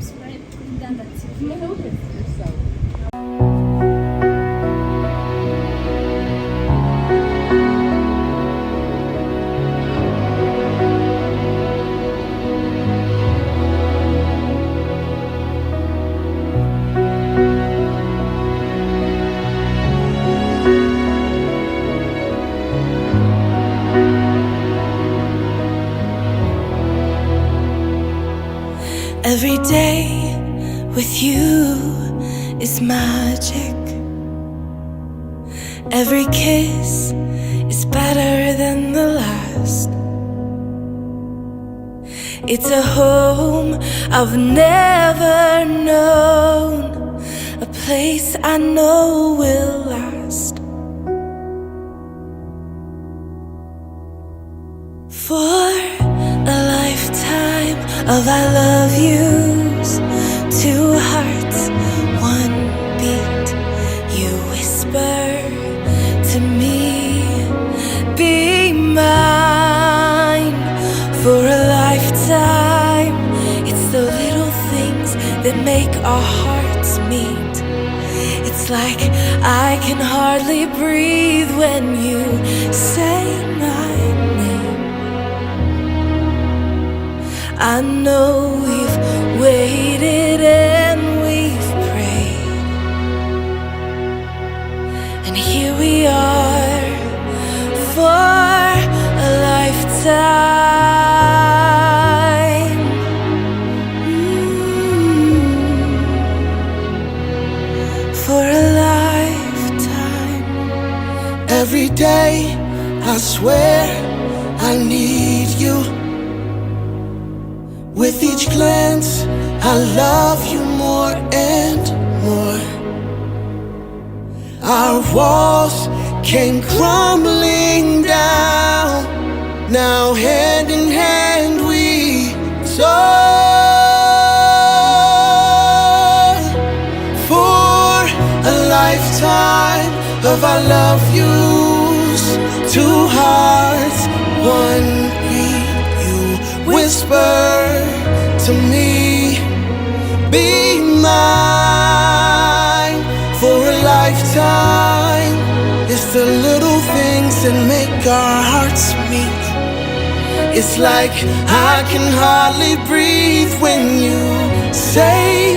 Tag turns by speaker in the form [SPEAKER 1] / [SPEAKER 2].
[SPEAKER 1] subscribe kuri Danda TV.
[SPEAKER 2] Every day with you is magic. Every kiss is better than the last. It's a home I've never known, a place I know will last. For a lifetime of I love yous, two hearts, one beat. You whisper to me, be mine. For a lifetime, it's the little things that make our hearts meet. It's like I can hardly breathe when you say my name. I know we've waited and we've prayed, and here we are for a lifetime. For a lifetime.
[SPEAKER 3] Every day I swear I need you. With each glance, I love you more and more. Our walls came crumbling down. Now hand in hand we soar. For a lifetime of I love yous, two hearts, one beat. You whisper to me, be mine. For a lifetime, it's the little things that make our hearts meet. It's like I can hardly breathe when you say